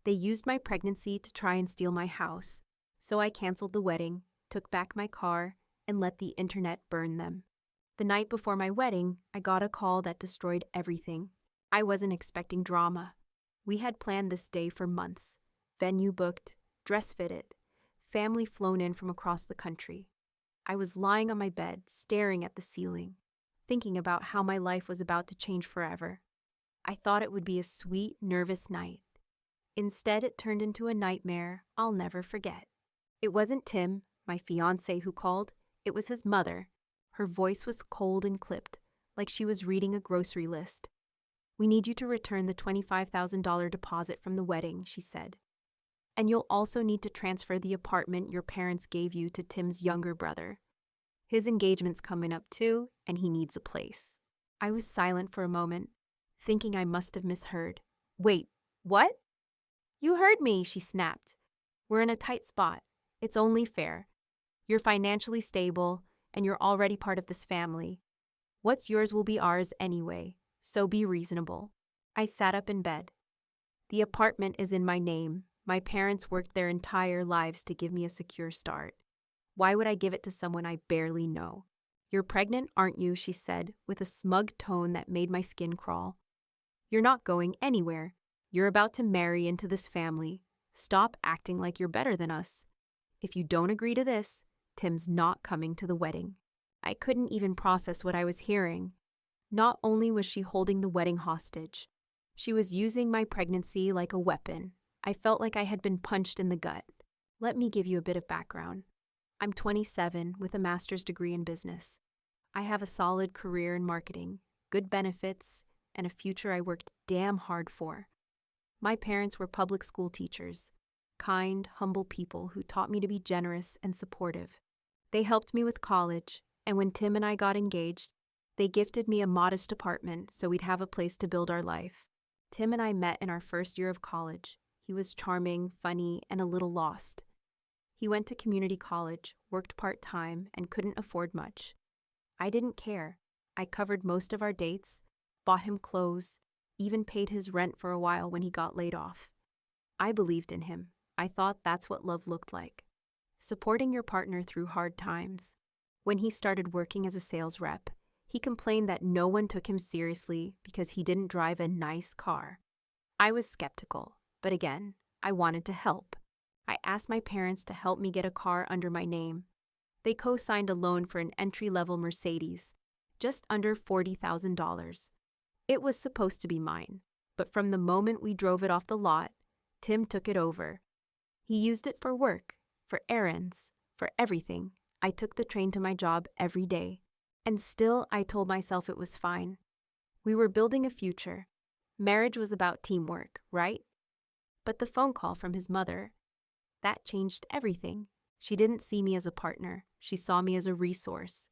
They used my pregnancy to try and steal my house, so I canceled the wedding, took back my car, and let the internet burn them. The night before my wedding, I got a call that destroyed everything. I wasn't expecting drama. We had planned this day for months. Venue booked, dress fitted, family flown in from across the country. I was lying on my bed, staring at the ceiling, thinking about how my life was about to change forever. I thought it would be a sweet, nervous night. Instead, it turned into a nightmare I'll never forget. It wasn't Tim, my fiancé, who called. It was his mother. Her voice was cold and clipped, like she was reading a grocery list. "We need you to return the $25,000 deposit from the wedding," she said. "And you'll also need to transfer the apartment your parents gave you to Tim's younger brother. His engagement's coming up too, and he needs a place." I was silent for a moment, thinking I must have misheard. "Wait, what?" "You heard me," she snapped. "We're in a tight spot. It's only fair. You're financially stable, and you're already part of this family. What's yours will be ours anyway, so be reasonable." I sat up in bed. The apartment is in my name. My parents worked their entire lives to give me a secure start. Why would I give it to someone I barely know? "You're pregnant, aren't you?" she said, with a smug tone that made my skin crawl. "You're not going anywhere. You're about to marry into this family. Stop acting like you're better than us. If you don't agree to this, Tim's not coming to the wedding." I couldn't even process what I was hearing. Not only was she holding the wedding hostage, she was using my pregnancy like a weapon. I felt like I had been punched in the gut. Let me give you a bit of background. I'm 27 with a master's degree in business. I have a solid career in marketing, good benefits, and a future I worked damn hard for. My parents were public school teachers, kind, humble people who taught me to be generous and supportive. They helped me with college, and when Tim and I got engaged, they gifted me a modest apartment so we'd have a place to build our life. Tim and I met in our first year of college. He was charming, funny, and a little lost. He went to community college, worked part-time, and couldn't afford much. I didn't care. I covered most of our dates, bought him clothes, even paid his rent for a while when he got laid off. I believed in him. I thought that's what love looked like. Supporting your partner through hard times. When he started working as a sales rep, he complained that no one took him seriously because he didn't drive a nice car. I was skeptical, but again, I wanted to help. I asked my parents to help me get a car under my name. They co-signed a loan for an entry-level Mercedes, just under $40,000. It was supposed to be mine, but from the moment we drove it off the lot, Tim took it over. He used it for work, for errands, for everything. I took the train to my job every day, and still I told myself it was fine. We were building a future. Marriage was about teamwork, right? But the phone call from his mother, that changed everything. She didn't see me as a partner. She saw me as a resource.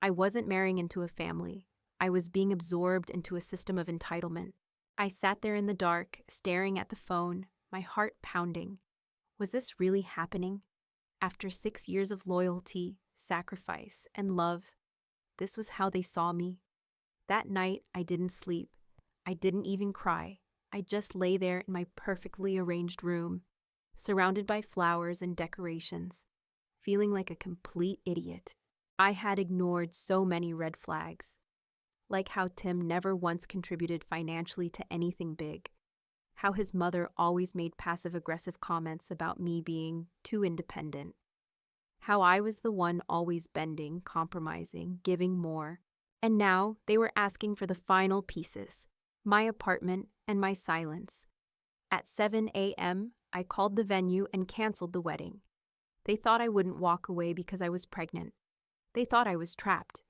I wasn't marrying into a family. I was being absorbed into a system of entitlement. I sat there in the dark, staring at the phone, my heart pounding. Was this really happening? After 6 years of loyalty, sacrifice, and love, this was how they saw me. That night, I didn't sleep. I didn't even cry. I just lay there in my perfectly arranged room, surrounded by flowers and decorations, feeling like a complete idiot. I had ignored so many red flags, like how Tim never once contributed financially to anything big, how his mother always made passive-aggressive comments about me being too independent, how I was the one always bending, compromising, giving more, and now they were asking for the final pieces, my apartment and my silence. At 7 a.m., I called the venue and canceled the wedding. They thought I wouldn't walk away because I was pregnant. They thought I was trapped.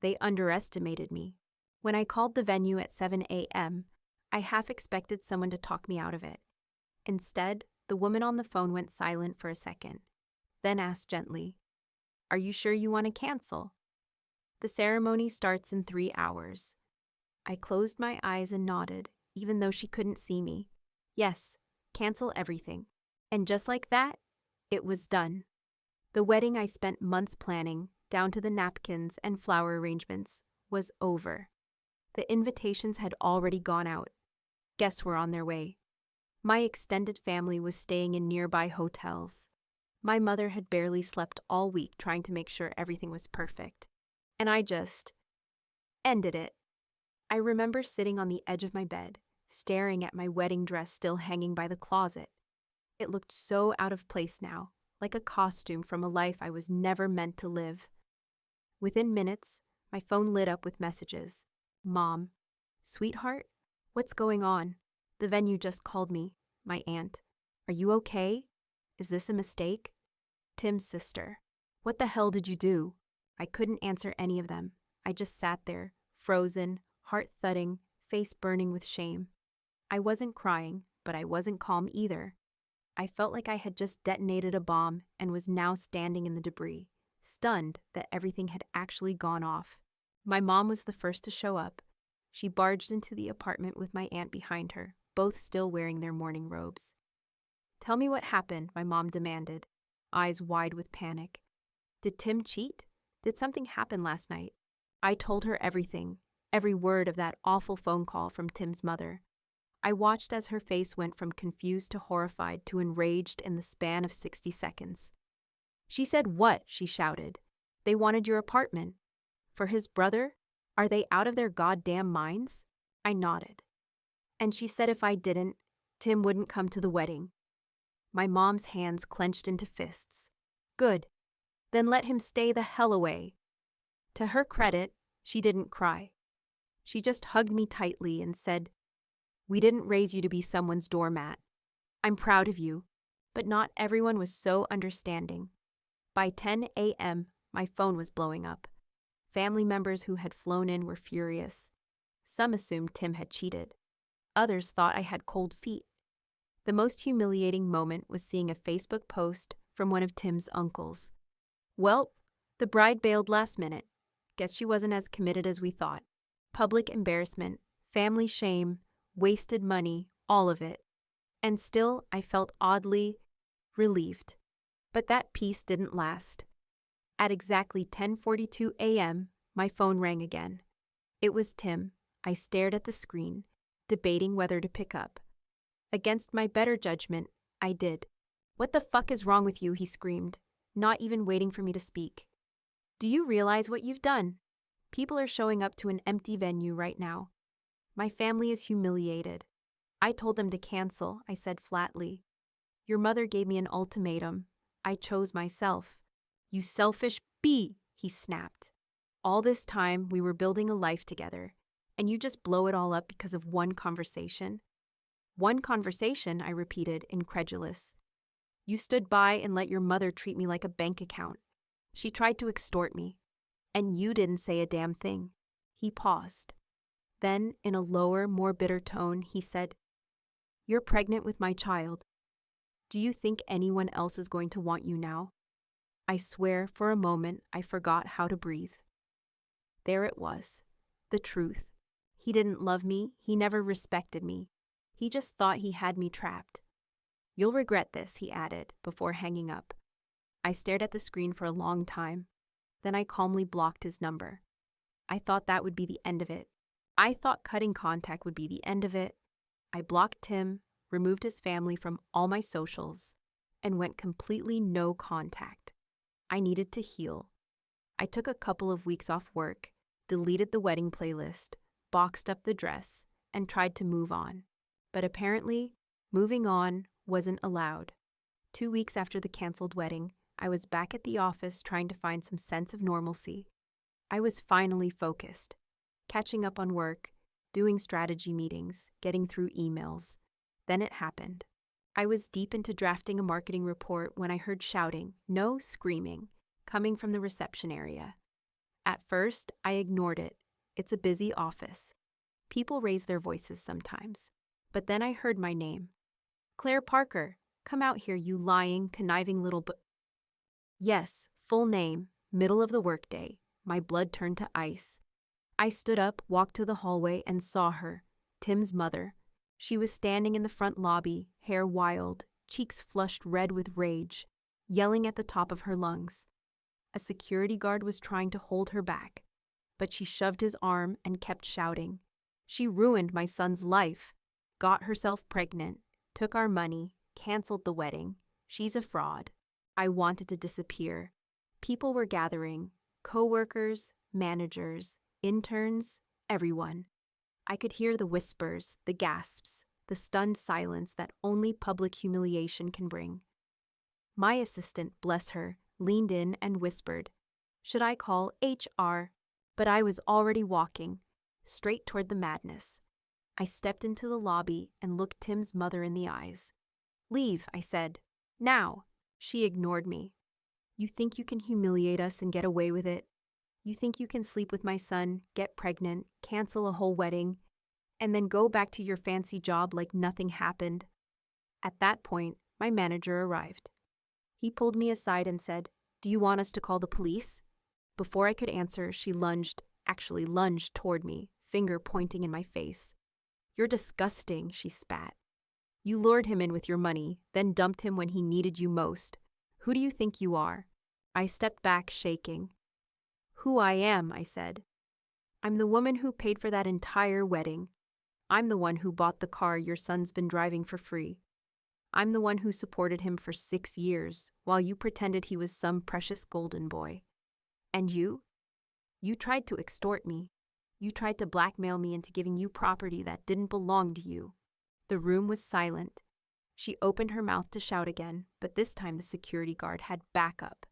They underestimated me. When I called the venue at 7 a.m., I half expected someone to talk me out of it. Instead, the woman on the phone went silent for a second, then asked gently, "Are you sure you want to cancel? The ceremony starts in 3 hours." I closed my eyes and nodded, even though she couldn't see me. Yes, cancel everything. And just like that, it was done. The wedding I spent months planning, down to the napkins and flower arrangements, was over. The invitations had already gone out. Guests were on their way. My extended family was staying in nearby hotels. My mother had barely slept all week trying to make sure everything was perfect. And I just ended it. I remember sitting on the edge of my bed, staring at my wedding dress still hanging by the closet. It looked so out of place now, like a costume from a life I was never meant to live. Within minutes, my phone lit up with messages. Mom. Sweetheart? What's going on? The venue just called me. My aunt. Are you okay? Is this a mistake? Tim's sister. What the hell did you do? I couldn't answer any of them. I just sat there, frozen, heart thudding, face burning with shame. I wasn't crying, but I wasn't calm either. I felt like I had just detonated a bomb and was now standing in the debris, stunned that everything had actually gone off. My mom was the first to show up. She barged into the apartment with my aunt behind her, both still wearing their mourning robes. Tell me what happened, my mom demanded, eyes wide with panic. Did Tim cheat? Did something happen last night? I told her everything, every word of that awful phone call from Tim's mother. I watched as her face went from confused to horrified to enraged in the span of 60 seconds. She said what? She shouted. They wanted your apartment. For his brother? Are they out of their goddamn minds? I nodded. And she said if I didn't, Tim wouldn't come to the wedding. My mom's hands clenched into fists. Good. Then let him stay the hell away. To her credit, she didn't cry. She just hugged me tightly and said, We didn't raise you to be someone's doormat. I'm proud of you, but not everyone was so understanding. By 10 a.m., my phone was blowing up. Family members who had flown in were furious. Some assumed Tim had cheated. Others thought I had cold feet. The most humiliating moment was seeing a Facebook post from one of Tim's uncles. Well, the bride bailed last minute. Guess she wasn't as committed as we thought. Public embarrassment, family shame, wasted money, all of it. And still, I felt oddly relieved. But that peace didn't last. At exactly 10:42 a.m., my phone rang again. It was Tim. I stared at the screen, debating whether to pick up. Against my better judgment, I did. What the fuck is wrong with you? He screamed, not even waiting for me to speak. Do you realize what you've done? People are showing up to an empty venue right now. My family is humiliated. I told them to cancel, I said flatly. Your mother gave me an ultimatum. I chose myself. You selfish bee, he snapped. All this time, we were building a life together, and you just blow it all up because of one conversation? One conversation, I repeated, incredulous. You stood by and let your mother treat me like a bank account. She tried to extort me. And you didn't say a damn thing. He paused. Then, in a lower, more bitter tone, he said, You're pregnant with my child. Do you think anyone else is going to want you now? I swear, for a moment, I forgot how to breathe. There it was. The truth. He didn't love me. He never respected me. He just thought he had me trapped. You'll regret this, he added, before hanging up. I stared at the screen for a long time. Then I calmly blocked his number. I thought that would be the end of it. I thought cutting contact would be the end of it. I blocked Tim, removed his family from all my socials, and went completely no contact. I needed to heal. I took a couple of weeks off work, deleted the wedding playlist, boxed up the dress, and tried to move on. But apparently, moving on wasn't allowed. 2 weeks after the canceled wedding, I was back at the office trying to find some sense of normalcy. I was finally focused, catching up on work, doing strategy meetings, getting through emails. Then it happened. I was deep into drafting a marketing report when I heard shouting, no screaming, coming from the reception area. At first, I ignored it. It's a busy office. People raise their voices sometimes. But then I heard my name. Claire Parker, come out here, you lying, conniving little Yes, full name, middle of the workday. My blood turned to ice. I stood up, walked to the hallway, and saw her, Tim's mother. She was standing in the front lobby, hair wild, cheeks flushed red with rage, yelling at the top of her lungs. A security guard was trying to hold her back, but she shoved his arm and kept shouting. She ruined my son's life, got herself pregnant, took our money, canceled the wedding. She's a fraud. I wanted to disappear. People were gathering, co-workers, managers, interns, everyone. I could hear the whispers, the gasps, the stunned silence that only public humiliation can bring. My assistant, bless her, leaned in and whispered, "Should I call HR?" But I was already walking, straight toward the madness. I stepped into the lobby and looked Tim's mother in the eyes. "Leave," I said. "Now." She ignored me. "You think you can humiliate us and get away with it? You think you can sleep with my son, get pregnant, cancel a whole wedding, and then go back to your fancy job like nothing happened?" At that point, my manager arrived. He pulled me aside and said, "Do you want us to call the police?" Before I could answer, she lunged toward me, finger pointing in my face. "You're disgusting," she spat. "You lured him in with your money, then dumped him when he needed you most. Who do you think you are?" I stepped back, shaking. "Who I am," I said. "I'm the woman who paid for that entire wedding. I'm the one who bought the car your son's been driving for free. I'm the one who supported him for 6 years, while you pretended he was some precious golden boy. And you? You tried to extort me. You tried to blackmail me into giving you property that didn't belong to you." The room was silent. She opened her mouth to shout again, but this time the security guard had backup,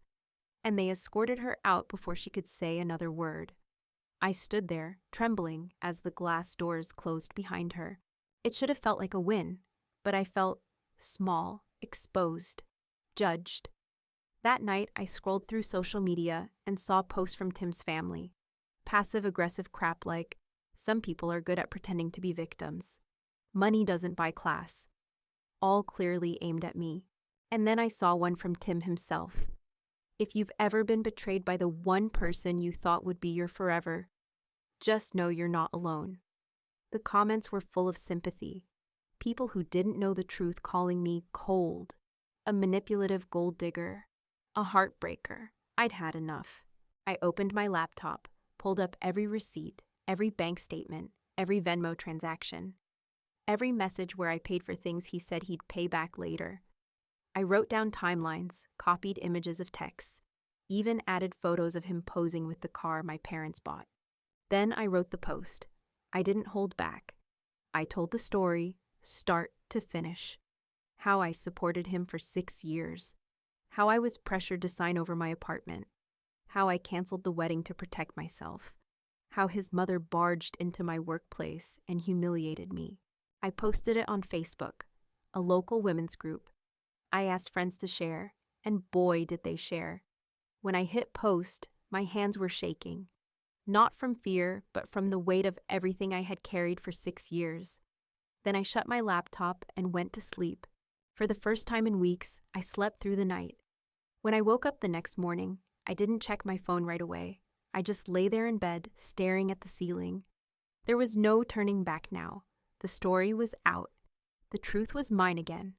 and they escorted her out before she could say another word. I stood there, trembling, as the glass doors closed behind her. It should have felt like a win, but I felt small, exposed, judged. That night, I scrolled through social media and saw posts from Tim's family. Passive-aggressive crap like, "Some people are good at pretending to be victims. Money doesn't buy class." All clearly aimed at me. And then I saw one from Tim himself. "If you've ever been betrayed by the one person you thought would be your forever, just know you're not alone." The comments were full of sympathy. People who didn't know the truth calling me cold, a manipulative gold digger, a heartbreaker. I'd had enough. I opened my laptop, pulled up every receipt, every bank statement, every Venmo transaction, every message where I paid for things he said he'd pay back later. I wrote down timelines, copied images of texts, even added photos of him posing with the car my parents bought. Then I wrote the post. I didn't hold back. I told the story, start to finish. How I supported him for 6 years. How I was pressured to sign over my apartment. How I canceled the wedding to protect myself. How his mother barged into my workplace and humiliated me. I posted it on Facebook, a local women's group. I asked friends to share, and boy did they share. When I hit post, my hands were shaking. Not from fear, but from the weight of everything I had carried for 6 years. Then I shut my laptop and went to sleep. For the first time in weeks, I slept through the night. When I woke up the next morning, I didn't check my phone right away. I just lay there in bed, staring at the ceiling. There was no turning back now. The story was out. The truth was mine again.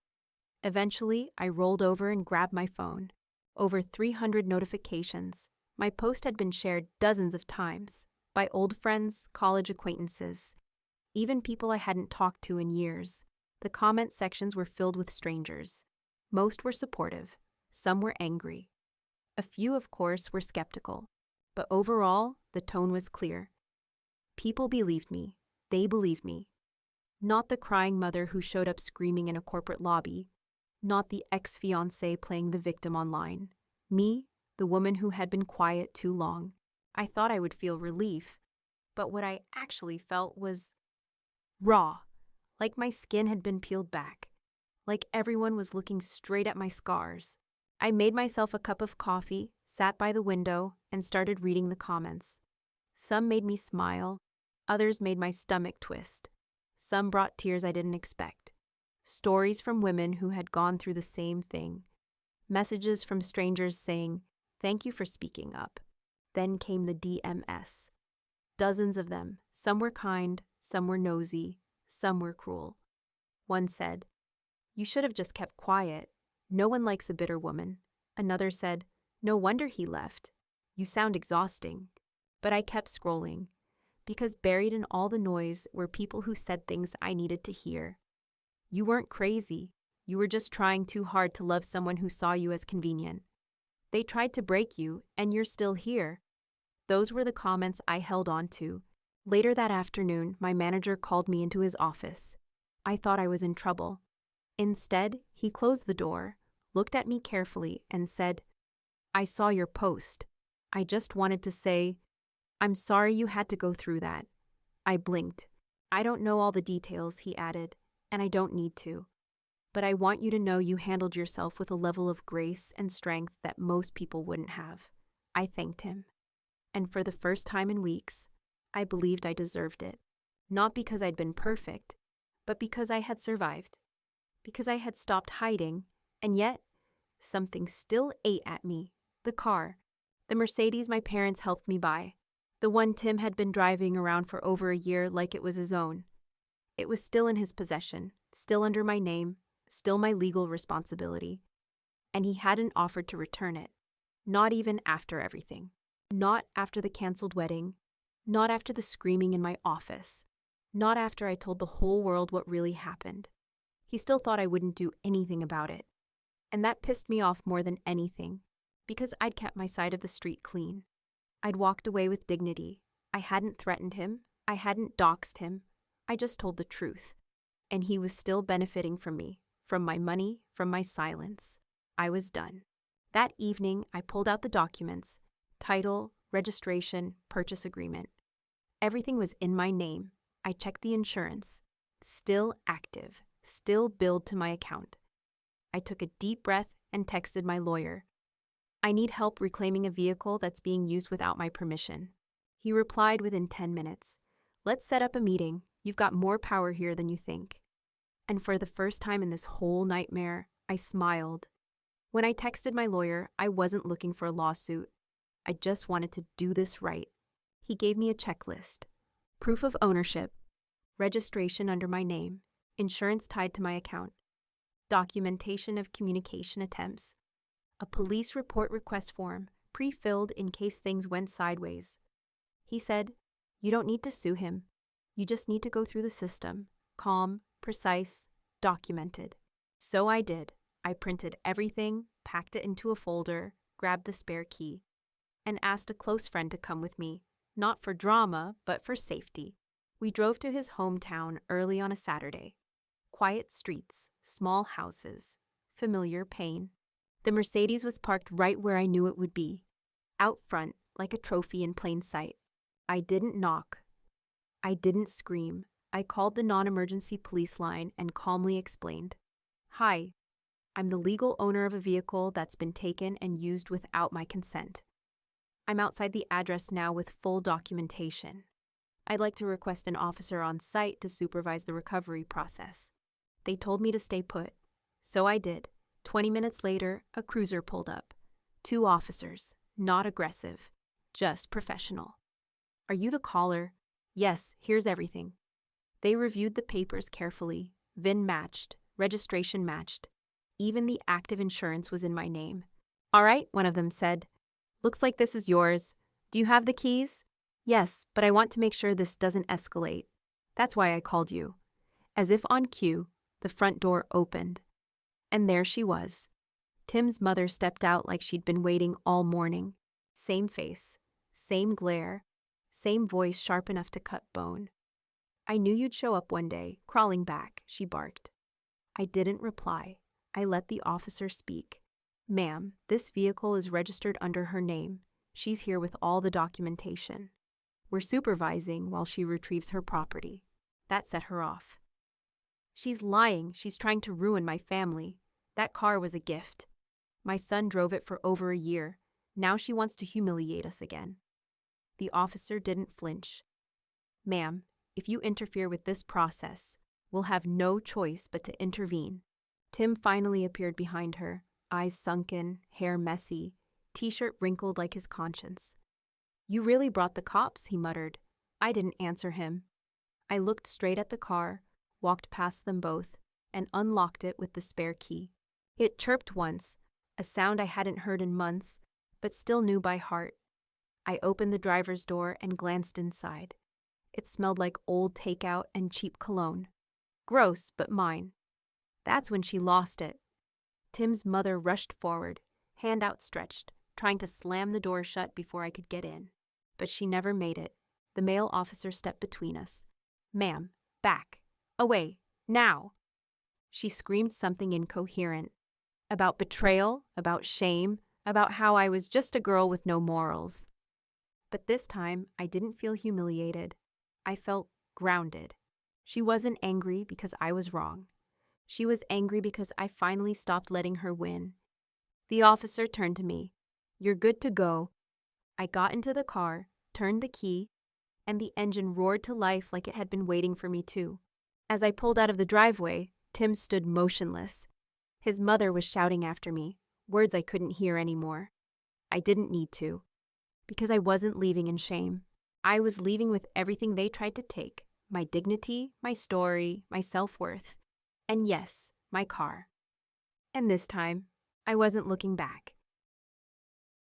Eventually, I rolled over and grabbed my phone. Over 300 notifications. My post had been shared dozens of times, by old friends, college acquaintances, even people I hadn't talked to in years. The comment sections were filled with strangers. Most were supportive. Some were angry. A few, of course, were skeptical. But overall, the tone was clear. People believed me. They believed me. Not the crying mother who showed up screaming in a corporate lobby. Not the ex-fiancé playing the victim online. Me, the woman who had been quiet too long. I thought I would feel relief, but what I actually felt was raw, like my skin had been peeled back, like everyone was looking straight at my scars. I made myself a cup of coffee, sat by the window, and started reading the comments. Some made me smile, others made my stomach twist. Some brought tears I didn't expect. Stories from women who had gone through the same thing. Messages from strangers saying, "Thank you for speaking up." Then came the DMS. Dozens of them. Some were kind, some were nosy, some were cruel. One said, "You should have just kept quiet. No one likes a bitter woman." Another said, "No wonder he left. You sound exhausting." But I kept scrolling, because buried in all the noise were people who said things I needed to hear. You weren't crazy. You were just trying too hard to love someone who saw you as convenient. They tried to break you, and you're still here." Those were the comments I held on to. Later that afternoon, my manager called me into his office. I thought I was in trouble. Instead, he closed the door, looked at me carefully, and said, "I saw your post. I just wanted to say, I'm sorry you had to go through that." I blinked. "I don't know all the details," he added, "and I don't need to. But I want you to know you handled yourself with a level of grace and strength that most people wouldn't have." I thanked him. And for the first time in weeks, I believed I deserved it. Not because I'd been perfect, but because I had survived. Because I had stopped hiding, and yet, something still ate at me. The car. The Mercedes my parents helped me buy. The one Tim had been driving around for over a year like it was his own. It was still in his possession, still under my name, still my legal responsibility. And he hadn't offered to return it. Not even after everything. Not after the canceled wedding. Not after the screaming in my office. Not after I told the whole world what really happened. He still thought I wouldn't do anything about it. And that pissed me off more than anything, because I'd kept my side of the street clean. I'd walked away with dignity. I hadn't threatened him. I hadn't doxed him. I just told the truth. And he was still benefiting from me, from my money, from my silence. I was done. That evening, I pulled out the documents: title, registration, purchase agreement. Everything was in my name. I checked the insurance. Still active. Still billed to my account. I took a deep breath and texted my lawyer. "I need help reclaiming a vehicle that's being used without my permission." He replied within 10 minutes. "Let's set up a meeting. You've got more power here than you think." And for the first time in this whole nightmare, I smiled. When I texted my lawyer, I wasn't looking for a lawsuit. I just wanted to do this right. He gave me a checklist: proof of ownership, registration under my name, insurance tied to my account, documentation of communication attempts, a police report request form, pre-filled in case things went sideways. He said, "You don't need to sue him. You just need to go through the system, calm, precise, documented." So I did. I printed everything, packed it into a folder, grabbed the spare key, and asked a close friend to come with me, not for drama, but for safety. We drove to his hometown early on a Saturday. Quiet streets, small houses, familiar pain. The Mercedes was parked right where I knew it would be, out front like a trophy in plain sight. I didn't knock. I didn't scream. I called the non-emergency police line and calmly explained, "Hi, I'm the legal owner of a vehicle that's been taken and used without my consent. I'm outside the address now with full documentation. I'd like to request an officer on site to supervise the recovery process." They told me to stay put. So I did. 20 minutes later, a cruiser pulled up. 2 officers, not aggressive, just professional. "Are you the caller?" "Yes, here's everything." They reviewed the papers carefully. VIN matched, registration matched. Even the active insurance was in my name. "All right," one of them said. "Looks like this is yours. Do you have the keys?" "Yes, but I want to make sure this doesn't escalate. That's why I called you." As if on cue, the front door opened. And there she was. Tim's mother stepped out like she'd been waiting all morning. Same face, same glare, same voice sharp enough to cut bone. "I knew you'd show up one day, crawling back," she barked. I didn't reply. I let the officer speak. "Ma'am, this vehicle is registered under her name. She's here with all the documentation. We're supervising while she retrieves her property." That set her off. "She's lying. She's trying to ruin my family. That car was a gift. My son drove it for over a year. Now she wants to humiliate us again." The officer didn't flinch. "Ma'am, if you interfere with this process, we'll have no choice but to intervene." Tim finally appeared behind her, eyes sunken, hair messy, t-shirt wrinkled like his conscience. "You really brought the cops," he muttered. I didn't answer him. I looked straight at the car, walked past them both, and unlocked it with the spare key. It chirped once, a sound I hadn't heard in months, but still knew by heart. I opened the driver's door and glanced inside. It smelled like old takeout and cheap cologne. Gross, but mine. That's when she lost it. Tim's mother rushed forward, hand outstretched, trying to slam the door shut before I could get in. But she never made it. The male officer stepped between us. "Ma'am, back. Away. Now." She screamed something incoherent. About betrayal, about shame, about how I was just a girl with no morals. But this time, I didn't feel humiliated. I felt grounded. She wasn't angry because I was wrong. She was angry because I finally stopped letting her win. The officer turned to me. "You're good to go." I got into the car, turned the key, and the engine roared to life like it had been waiting for me too. As I pulled out of the driveway, Tim stood motionless. His mother was shouting after me, words I couldn't hear anymore. I didn't need to, because I wasn't leaving in shame. I was leaving with everything they tried to take: my dignity, my story, my self-worth, and yes, my car. And this time, I wasn't looking back.